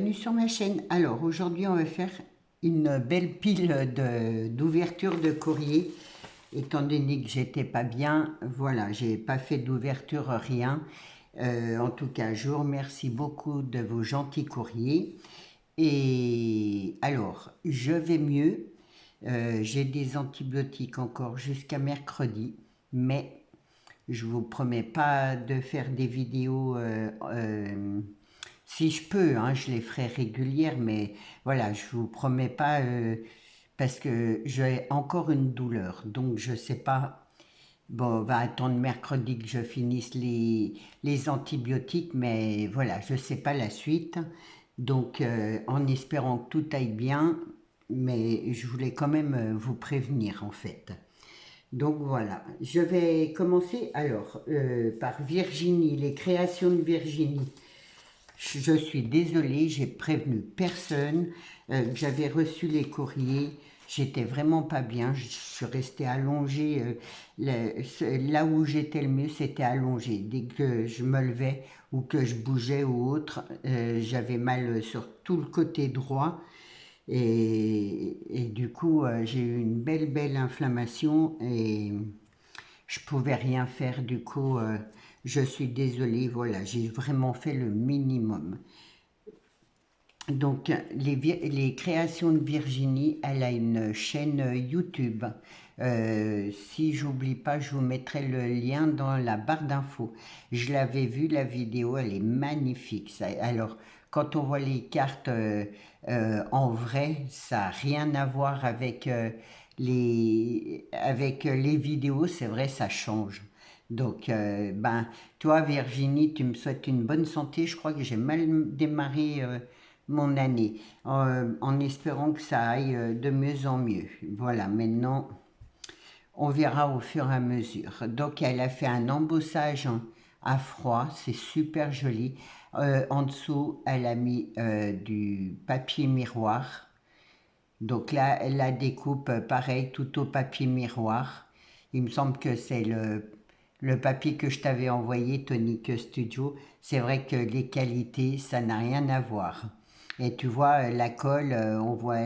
bienvenue sur ma chaîne. Alors aujourd'hui on va faire une belle pile d'ouverture de courrier. Étant donné que j'étais pas bien, voilà, j'ai pas fait d'ouverture, rien. En tout cas, je vous remercie beaucoup de vos gentils courriers. Et alors, je vais mieux. J'ai des antibiotiques encore jusqu'à mercredi, mais je vous promets pas de faire des vidéos. Si je peux, hein, je les ferai régulières, mais voilà, je vous promets pas, parce que j'ai encore une douleur, donc je sais pas. Bon, on va attendre mercredi que je finisse les antibiotiques, mais voilà, je sais pas la suite. Donc, en espérant que tout aille bien, mais je voulais quand même vous prévenir en fait. Donc voilà, je vais commencer alors par Virginie, les créations de Virginie. Je suis désolée, j'ai prévenu personne, que j'avais reçu les courriers, j'étais vraiment pas bien, je suis restée allongée, là où j'étais le mieux c'était allongée. Dès que je me levais ou que je bougeais ou autre, j'avais mal sur tout le côté droit et du coup j'ai eu une belle inflammation et je pouvais rien faire. Du coup je suis désolée, voilà, j'ai vraiment fait le minimum. Donc, les créations de Virginie, elle a une chaîne YouTube. Si j'oublie pas, je vous mettrai le lien dans la barre d'infos. Je l'avais vue, la vidéo, elle est magnifique. Alors, quand on voit les cartes en vrai, ça n'a rien à voir avec, avec les vidéos, c'est vrai, ça change. Donc, ben, toi, Virginie, tu me souhaites une bonne santé. Je crois que j'ai mal démarré mon année, en espérant que ça aille de mieux en mieux. Voilà, maintenant, on verra au fur et à mesure. Donc, elle a fait un embossage à froid, c'est super joli. En dessous, elle a mis du papier miroir. Donc là, elle la découpe pareil, tout au papier miroir. Il me semble que c'est le papier que je t'avais envoyé, Tonic Studio. C'est vrai que les qualités, ça n'a rien à voir. Et tu vois, la colle, on voit,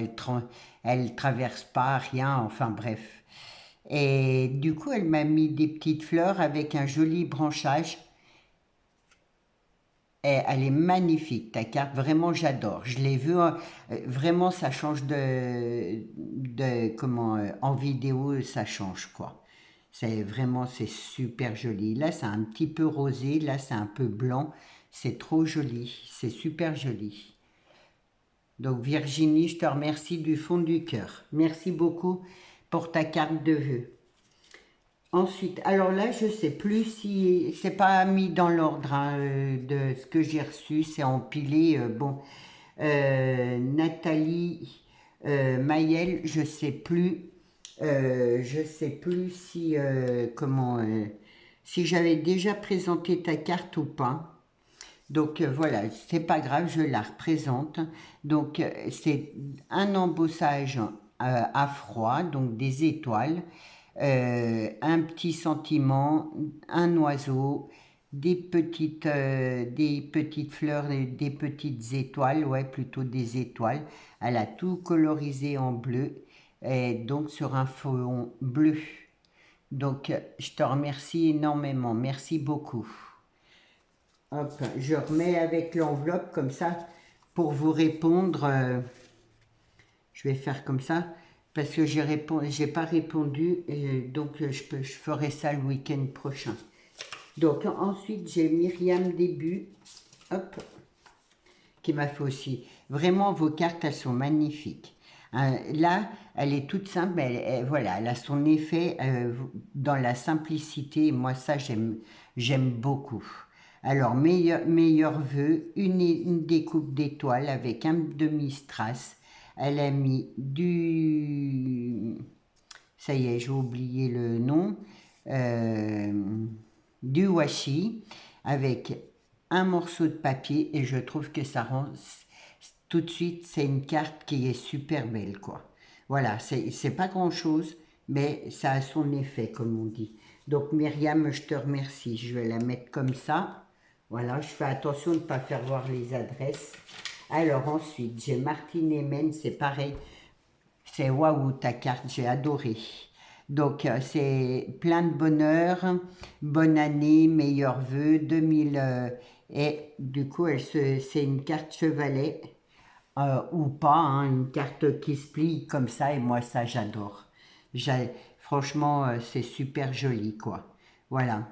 elle traverse pas, rien, enfin bref. Et du coup, elle m'a mis des petites fleurs avec un joli branchage. Et elle est magnifique, ta carte, vraiment j'adore. Je l'ai vue, vraiment ça change comment, en vidéo ça change quoi. C'est vraiment, c'est super joli. Là c'est un petit peu rosé, là c'est un peu blanc. C'est trop joli, c'est super joli. Donc Virginie, je te remercie du fond du cœur. Merci beaucoup pour ta carte de vœux. Ensuite, alors là, je sais plus si c'est pas mis dans l'ordre hein, de ce que j'ai reçu, c'est empilé. Bon, Nathalie Mayel, je sais plus si comment, si j'avais déjà présenté ta carte ou pas. Donc voilà, c'est pas grave, je la représente. Donc c'est un embossage à froid, donc des étoiles, un petit sentiment, un oiseau, des petites fleurs, des petites étoiles, ouais, plutôt des étoiles. Elle a tout colorisé en bleu, et donc sur un fond bleu. Donc, je te remercie énormément, merci beaucoup. Hop, je remets avec l'enveloppe comme ça pour vous répondre. Je vais faire comme ça parce que j'ai pas répondu et donc je ferai ça le week-end prochain. Donc ensuite j'ai Myriam Début, hop, qui m'a fait aussi. Vraiment vos cartes elles sont magnifiques. Là, elle est toute simple, mais voilà, elle a son effet dans la simplicité. Moi, ça, j'aime beaucoup. Alors, meilleur vœu, une découpe d'étoiles avec un demi-strass. Elle a mis du... Ça y est, j'ai oublié le nom. Du washi avec un morceau de papier et je trouve que ça rend tout de suite, c'est une carte qui est super belle quoi. Voilà, c'est pas grand chose, mais ça a son effet comme on dit. Donc Myriam, je te remercie. Je vais la mettre comme ça. Voilà, je fais attention de ne pas faire voir les adresses. Alors ensuite, j'ai Martine Emen, c'est pareil. C'est waouh ta carte, j'ai adoré. Donc c'est plein de bonheur, bonne année, meilleurs vœux, 2000. Et du coup, c'est une carte chevalet ou pas, hein, une carte qui se plie comme ça et moi ça j'adore. Franchement, c'est super joli quoi. Voilà,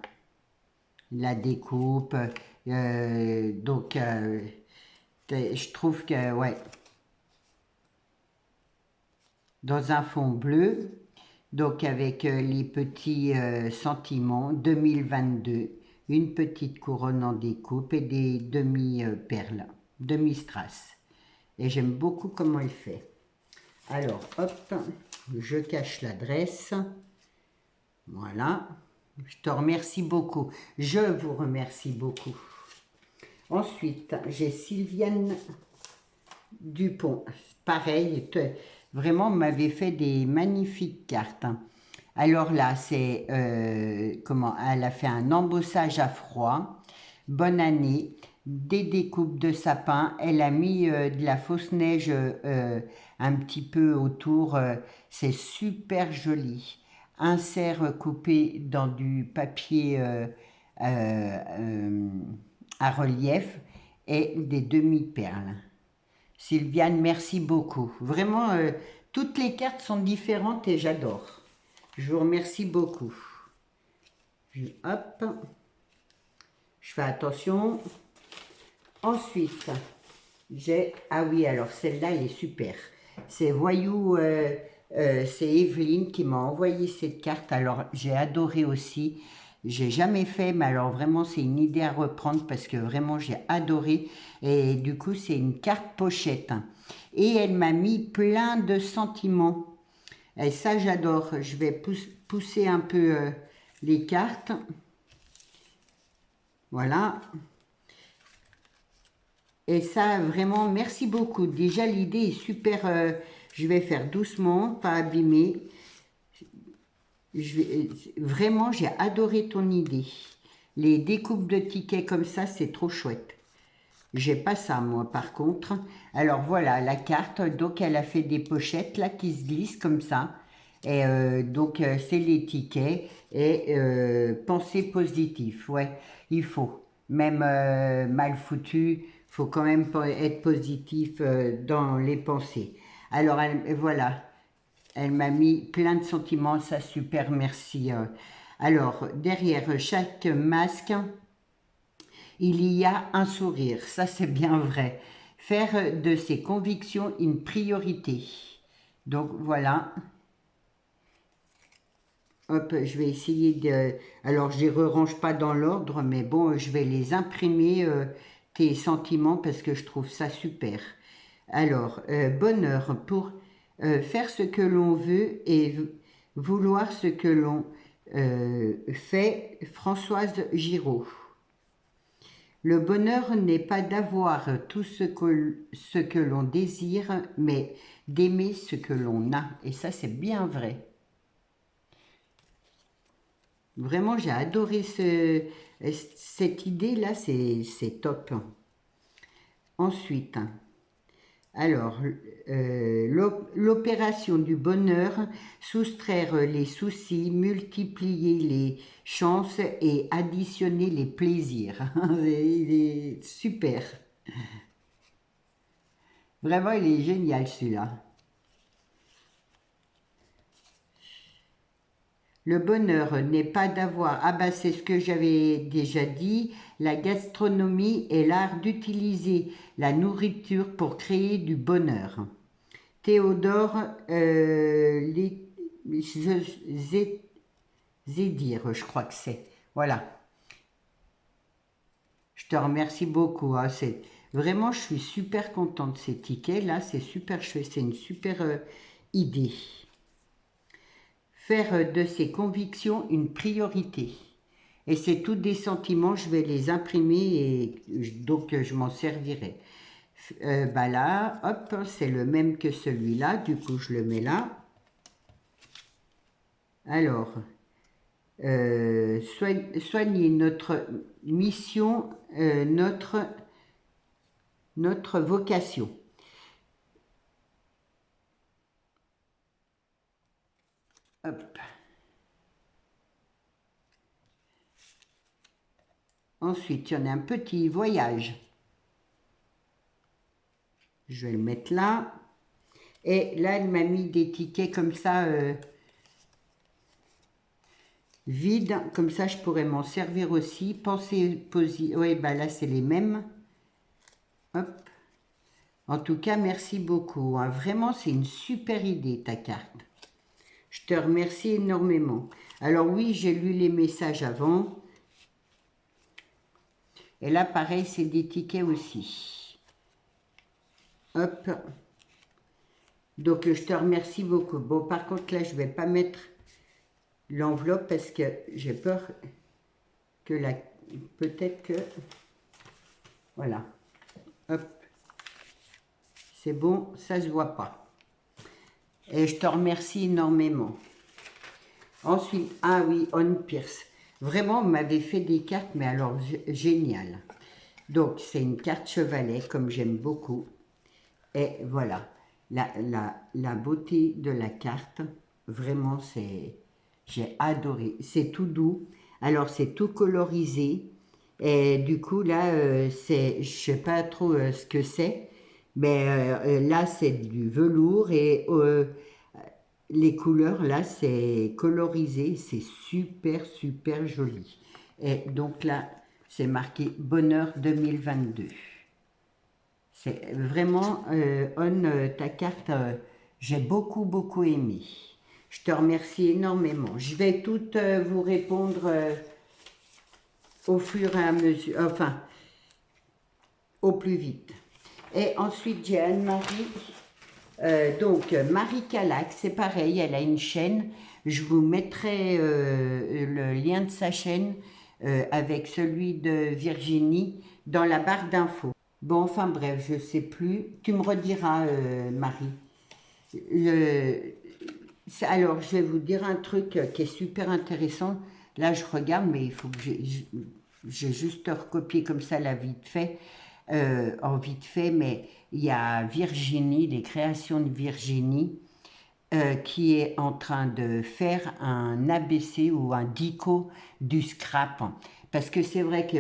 la découpe. Donc je trouve que ouais, dans un fond bleu. Donc avec les petits sentiments 2022, une petite couronne en découpe et des demi-perles, demi-strass. Et j'aime beaucoup comment il fait. Alors, hop, je cache l'adresse. Voilà. Je te remercie beaucoup. Je vous remercie beaucoup. Ensuite, j'ai Sylviane Dupont. Pareil, vraiment, m'avait fait des magnifiques cartes. Alors là, c'est comment elle a fait un embossage à froid. Bonne année, des découpes de sapin. Elle a mis de la fausse neige un petit peu autour. C'est super joli. Insert coupé dans du papier à relief et des demi-perles. Sylviane, merci beaucoup. Vraiment, toutes les cartes sont différentes et j'adore. Je vous remercie beaucoup. Hop, je fais attention. Ensuite, j'ai... Ah oui, alors celle-là, elle est super. C'est Voyou, c'est Evelyne qui m'a envoyé cette carte. Alors, j'ai adoré aussi. J'ai jamais fait, mais alors vraiment, c'est une idée à reprendre parce que vraiment, j'ai adoré. Et du coup, c'est une carte pochette. Et elle m'a mis plein de sentiments. Et ça, j'adore. Je vais pousser un peu les cartes. Voilà. Et ça, vraiment, merci beaucoup. Déjà, l'idée est super. Je vais faire doucement, pas abîmer. Vraiment, j'ai adoré ton idée. Les découpes de tickets comme ça, c'est trop chouette. J'ai pas ça, moi, par contre. Alors, voilà, la carte. Donc, elle a fait des pochettes, là, qui se glissent comme ça. Et donc, c'est les tickets. Et pensée positive. Ouais, il faut. Même mal foutu, il faut quand même être positif dans les pensées. Alors, voilà. Elle m'a mis plein de sentiments. Ça, super, merci. Alors, derrière chaque masque, il y a un sourire, ça c'est bien vrai. Faire de ses convictions une priorité. Donc voilà. Hop, je vais essayer de... Alors, je ne les range pas dans l'ordre, mais bon, je vais les imprimer, tes sentiments, parce que je trouve ça super. Alors, bonheur pour faire ce que l'on veut et vouloir ce que l'on fait, Françoise Giraud. Le bonheur n'est pas d'avoir tout ce que l'on désire, mais d'aimer ce que l'on a. Et ça, c'est bien vrai. Vraiment, j'ai adoré cette idée-là, c'est top. Ensuite, alors, l'opération du bonheur, soustraire les soucis, multiplier les chances et additionner les plaisirs. Il est super. Vraiment, il est génial celui-là. Le bonheur n'est pas d'avoir, ah bah c'est ce que j'avais déjà dit, la gastronomie est l'art d'utiliser la nourriture pour créer du bonheur. Théodore Zédir, je crois que c'est. Voilà, je te remercie beaucoup. Hein, vraiment, je suis super contente de ces tickets. Là, c'est super chouette, c'est une super idée. Faire de ses convictions une priorité. Et c'est tous des sentiments, je vais les imprimer et donc je m'en servirai. Bah là, hop, c'est le même que celui-là, du coup je le mets là. Alors, soigner notre mission, notre notre vocation. Hop. Ensuite, il y en a un petit voyage. Je vais le mettre là. Et là, elle m'a mis des tickets comme ça, vides. Comme ça, je pourrais m'en servir aussi. Pensez, poser. Oui, bah là, c'est les mêmes. Hop. En tout cas, merci beaucoup, hein. Vraiment, c'est une super idée, ta carte. Je te remercie énormément. Alors oui, j'ai lu les messages avant. Et là, pareil, c'est des tickets aussi. Hop. Donc, je te remercie beaucoup. Bon, par contre, là, je ne vais pas mettre l'enveloppe parce que j'ai peur que la... Peut-être que... Voilà. Hop. C'est bon, ça ne se voit pas. Et je te remercie énormément. Ensuite, ah oui, On Pierce. Vraiment, on m'avait fait des cartes, mais alors, génial. Donc, c'est une carte chevalet, comme j'aime beaucoup. Et voilà, la beauté de la carte, vraiment, j'ai adoré. C'est tout doux, alors c'est tout colorisé. Et du coup, là, je ne sais pas trop ce que c'est, mais là, c'est du velours et les couleurs, là, c'est colorisé, c'est super, super joli. Et donc là, c'est marqué Bonheur 2022. C'est vraiment, ta carte, j'ai beaucoup, beaucoup aimé. Je te remercie énormément. Je vais toutes vous répondre au fur et à mesure, enfin, au plus vite. Et ensuite, j'ai Anne-Marie. Donc, Marie Calac, c'est pareil, elle a une chaîne. Je vous mettrai le lien de sa chaîne avec celui de Virginie dans la barre d'infos. Bon, enfin bref, je sais plus. Tu me rediras, Marie. Alors, je vais vous dire un truc qui est super intéressant. Là, je regarde, mais il faut que j'ai juste recopié comme ça la vite fait, en vite fait, mais il y a Virginie, les créations de Virginie, qui est en train de faire un ABC ou un dico du scrap. Parce que c'est vrai que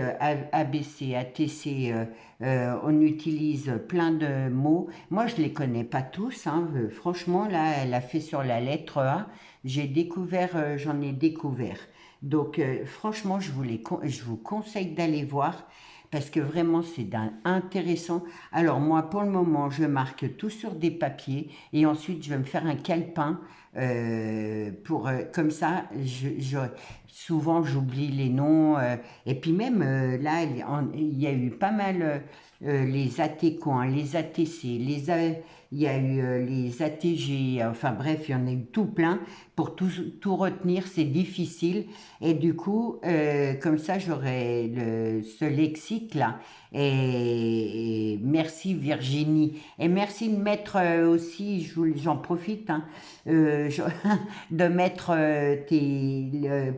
ABC, ATC, on utilise plein de mots. Moi, je ne les connais pas tous, hein. Franchement, là, elle a fait sur la lettre A. J'ai découvert, j'en ai découvert. Donc, franchement, je vous conseille d'aller voir parce que vraiment c'est intéressant. Alors moi pour le moment je marque tout sur des papiers et ensuite je vais me faire un calepin pour comme ça souvent j'oublie les noms et puis même là il y a eu pas mal les AT coins, les ATC, il y a eu les ATG, enfin bref, il y en a eu tout plein. Pour tout retenir, c'est difficile. Et du coup, comme ça, j'aurai ce lexique-là. Et merci Virginie. Et merci de mettre aussi, j'en profite, hein, de mettre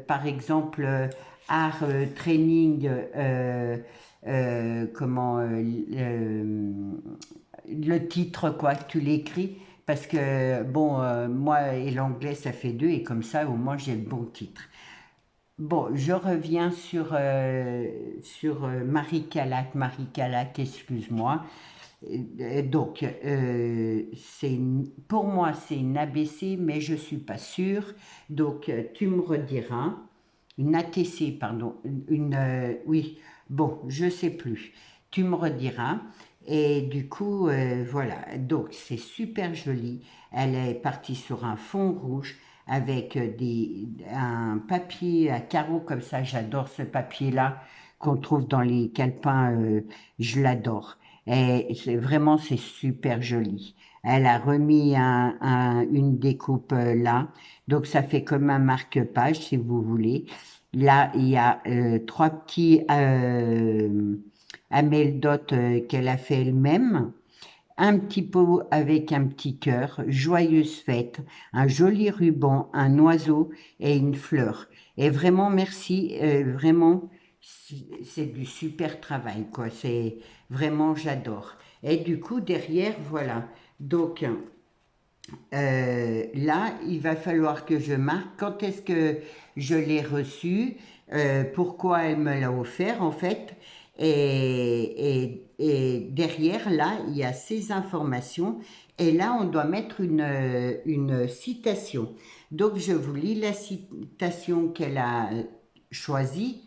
par exemple, art training, comment le titre quoi que tu l'écris parce que bon moi et l'anglais ça fait deux et comme ça au moins j'ai le bon titre. Bon, je reviens sur Marie Calac, excuse-moi. Donc, pour moi, c'est une ABC, mais je ne suis pas sûre. Donc, tu me rediras. Une ATC, pardon. Oui, bon, je ne sais plus. Tu me rediras. Et du coup, voilà. Donc, c'est super joli. Elle est partie sur un fond rouge avec un papier à carreaux comme ça. J'adore ce papier-là qu'on trouve dans les calepins. Je l'adore. Et vraiment, c'est super joli. Elle a remis une découpe là. Donc, ça fait comme un marque-page, si vous voulez. Là, il y a trois petits ameldotes qu'elle a fait elle-même. Un petit pot avec un petit cœur, joyeuse fête, un joli ruban, un oiseau et une fleur. Et vraiment, merci, vraiment, c'est du super travail, quoi. C'est vraiment, j'adore. Et du coup, derrière, voilà. Donc, là, il va falloir que je marque quand est-ce que je l'ai reçu, pourquoi elle me l'a offert en fait. Et derrière, là, il y a ces informations. Et là, on doit mettre une citation. Donc, je vous lis la citation qu'elle a choisie.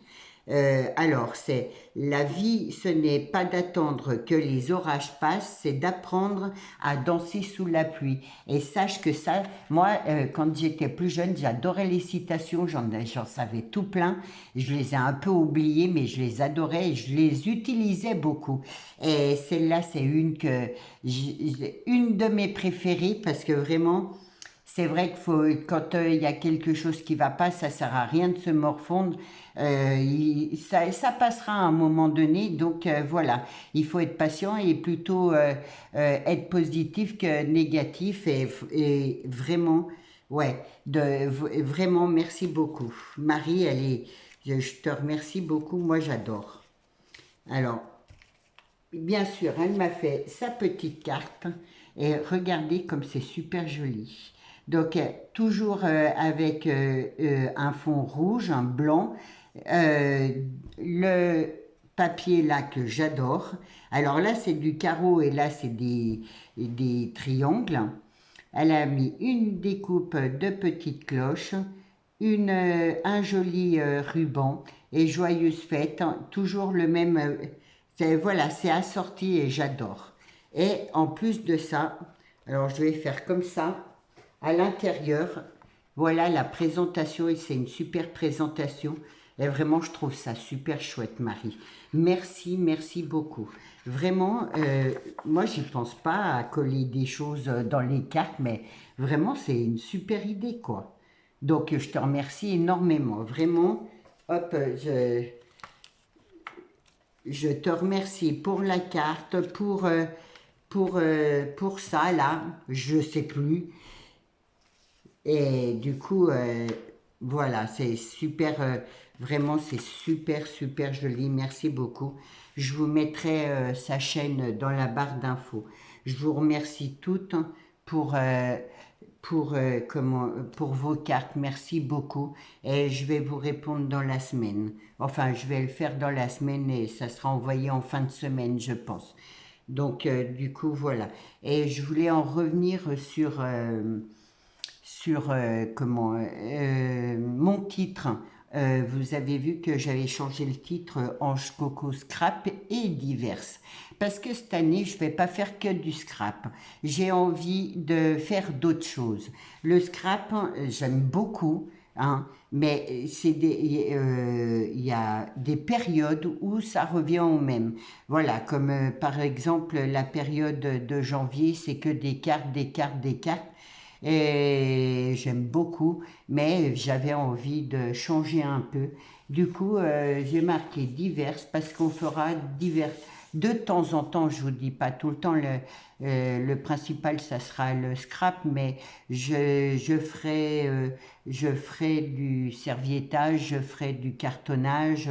Alors, c'est la vie, ce n'est pas d'attendre que les orages passent, c'est d'apprendre à danser sous la pluie. Et sache que ça, moi, quand j'étais plus jeune, j'adorais les citations, j'en savais tout plein. Je les ai un peu oubliées, mais je les adorais et je les utilisais beaucoup. Et celle-là, c'est une de mes préférées parce que vraiment, c'est vrai que quand il y a quelque chose qui va pas, ça sert à rien de se morfondre. Ça passera à un moment donné. Donc voilà, il faut être patient et plutôt être positif que négatif. Et vraiment, ouais, vraiment merci beaucoup. Marie, je te remercie beaucoup. Moi, j'adore. Alors, bien sûr, elle m'a fait sa petite carte et regardez comme c'est super joli. Donc, toujours avec un fond rouge, un blanc, euh, le papier là que j'adore. Alors là, c'est du carreau et là, c'est des triangles. Elle a mis une découpe de petites cloches, un joli ruban et joyeuse fête, hein, toujours le même. Voilà, c'est assorti et j'adore. Et en plus de ça, alors je vais faire comme ça, à l'intérieur, voilà la présentation et c'est une super présentation. Et vraiment, je trouve ça super chouette, Marie. Merci, merci beaucoup. Vraiment, moi, j'y pense pas à coller des choses dans les cartes, mais vraiment, c'est une super idée, quoi. Donc, je te remercie énormément. Vraiment, hop, je te remercie pour la carte, pour ça, là, je sais plus. Et du coup, voilà, c'est super, vraiment, c'est super, super joli. Merci beaucoup. Je vous mettrai sa chaîne dans la barre d'infos. Je vous remercie toutes pour, euh, pour vos cartes. Merci beaucoup. Et je vais vous répondre dans la semaine. Enfin, je vais le faire dans la semaine et ça sera envoyé en fin de semaine, je pense. Donc, du coup, voilà. Et je voulais en revenir sur mon titre. Vous avez vu que j'avais changé le titre Ange Coco Scrap et diverses. Parce que cette année, je ne vais pas faire que du scrap. J'ai envie de faire d'autres choses. Le scrap, j'aime beaucoup. Hein, mais il y a des périodes où ça revient au même. Voilà, comme par exemple la période de janvier, c'est que des cartes, des cartes, des cartes. Et j'aime beaucoup, mais j'avais envie de changer un peu. Du coup, j'ai marqué diverses parce qu'on fera divers. De temps en temps, je vous dis pas tout le temps, le principal, ça sera le scrap, mais je ferai du serviettage, je ferai du cartonnage,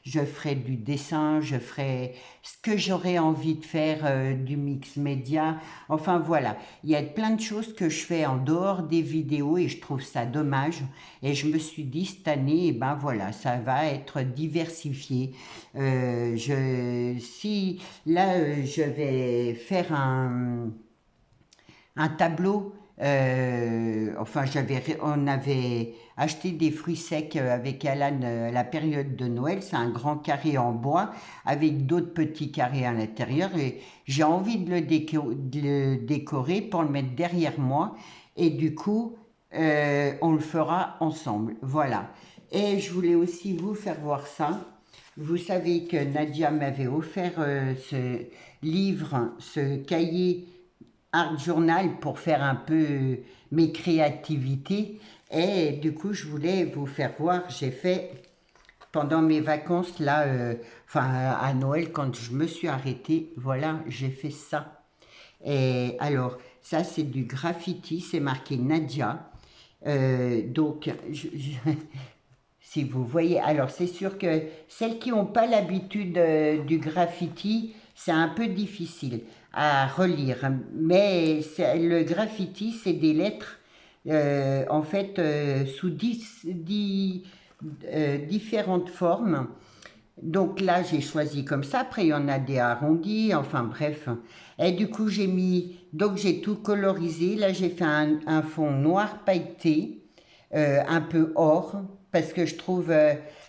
je ferai du dessin, je ferai ce que j'aurais envie de faire, du mix média. Enfin voilà, il y a plein de choses que je fais en dehors des vidéos et je trouve ça dommage. Et je me suis dit cette année, eh ben voilà, ça va être diversifié. Si là, je vais faire un tableau. Enfin, on avait acheté des fruits secs avec Alan à la période de Noël. C'est un grand carré en bois avec d'autres petits carrés à l'intérieur. Et j'ai envie de le décorer pour le mettre derrière moi. Et du coup, on le fera ensemble. Voilà. Et je voulais aussi vous faire voir ça. Vous savez que Nadia m'avait offert ce livre, ce cahier art journal pour faire un peu mes créativités. Et du coup, je voulais vous faire voir, j'ai fait pendant mes vacances, là, enfin à Noël, quand je me suis arrêtée, voilà, j'ai fait ça. Et alors, ça c'est du graffiti, c'est marqué Nadia. Donc, si vous voyez, alors c'est sûr que celles qui n'ont pas l'habitude du graffiti, c'est un peu difficile. à relire. Mais le graffiti, c'est des lettres, en fait, sous différentes formes. Donc là, j'ai choisi comme ça. Après, il y en a des arrondis, enfin bref. Et du coup, donc j'ai tout colorisé. Là, j'ai fait un fond noir pailleté, un peu or, parce que je trouve,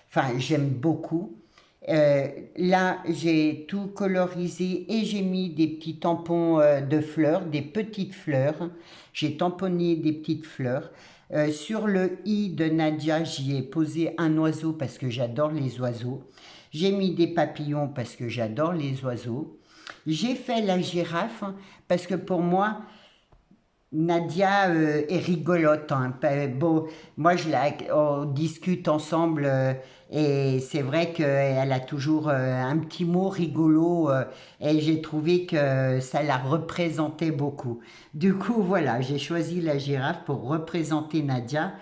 enfin, j'aime beaucoup. Euh, Là, j'ai tout colorisé et j'ai mis des petits tampons de fleurs, des petites fleurs. J'ai tamponné des petites fleurs. Sur le i de Nadia, j'y ai posé un oiseau parce que j'adore les oiseaux. J'ai mis des papillons parce que j'adore les oiseaux. J'ai fait la girafe parce que pour moi, Nadia est rigolote, hein. Bon, moi, on discute ensemble et c'est vrai qu'elle a toujours un petit mot rigolo et j'ai trouvé que ça la représentait beaucoup. Du coup, voilà, j'ai choisi la girafe pour représenter Nadia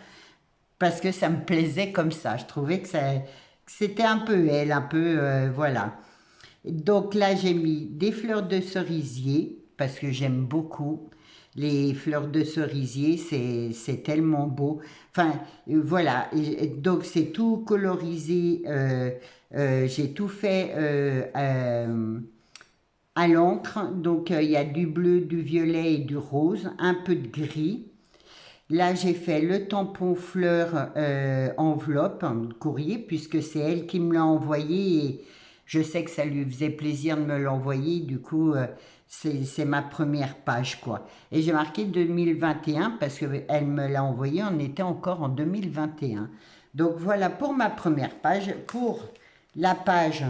parce que ça me plaisait comme ça. Je trouvais que c'était un peu elle, un peu, voilà. Donc là, j'ai mis des fleurs de cerisier parce que j'aime beaucoup. Les fleurs de cerisier, c'est tellement beau. Enfin, voilà. Donc, c'est tout colorisé. J'ai tout fait à l'encre. Donc, il y a du bleu, du violet et du rose, un peu de gris. Là, j'ai fait le tampon fleur enveloppe, courrier, puisque c'est elle qui me l'a envoyé et je sais que ça lui faisait plaisir de me l'envoyer. Du coup, c'est ma première page, quoi. Et j'ai marqué 2021 parce qu'elle me l'a envoyé, on était encore en 2021. Donc voilà pour ma première page. Pour la page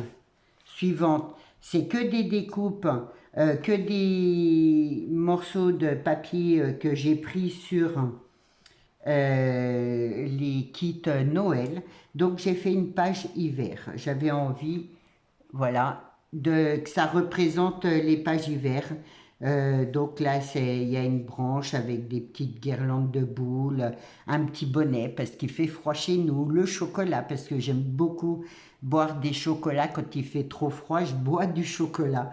suivante, c'est que des découpes, que des morceaux de papier que j'ai pris sur les kits Noël. Donc j'ai fait une page hiver. J'avais envie, voilà, que ça représente les pages hiver. Donc là, il y a une branche avec des petites guirlandes de boules, un petit bonnet parce qu'il fait froid chez nous, le chocolat parce que j'aime beaucoup boire des chocolats quand il fait trop froid, je bois du chocolat.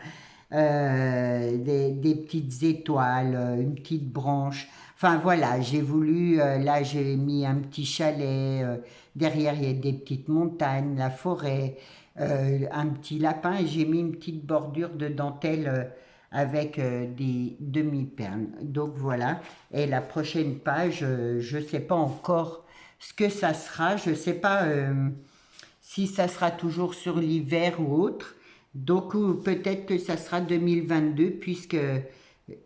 Des petites étoiles, une petite branche. Enfin voilà, j'ai voulu, là j'ai mis un petit chalet, derrière il y a des petites montagnes, la forêt, un petit lapin et j'ai mis une petite bordure de dentelle avec des demi-perles. Donc voilà, et la prochaine page, je ne sais pas encore ce que ça sera, je ne sais pas si ça sera toujours sur l'hiver ou autre. Donc peut-être que ça sera 2022 puisque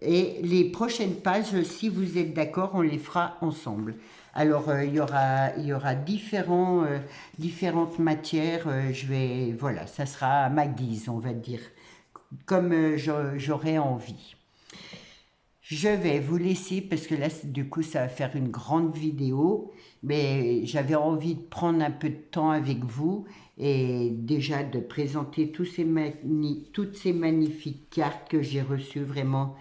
et les prochaines pages, si vous êtes d'accord, on les fera ensemble. Alors il y aura différentes matières. Voilà, ça sera à ma guise, on va dire, comme j'aurai envie. Je vais vous laisser parce que là, du coup, ça va faire une grande vidéo. Mais j'avais envie de prendre un peu de temps avec vous et déjà de présenter toutes ces magnifiques cartes que j'ai reçues. Vraiment,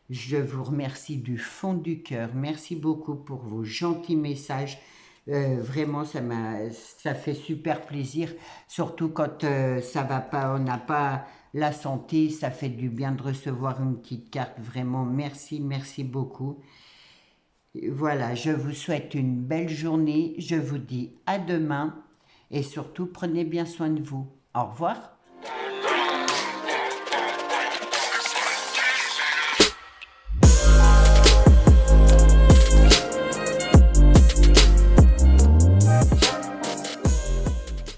je vous remercie du fond du cœur. Merci beaucoup pour vos gentils messages. Vraiment, ça fait super plaisir, surtout quand ça va pas, on n'a pas la santé, ça fait du bien de recevoir une petite carte. Vraiment, merci, merci beaucoup. Voilà, je vous souhaite une belle journée. Je vous dis à demain et surtout prenez bien soin de vous. Au revoir.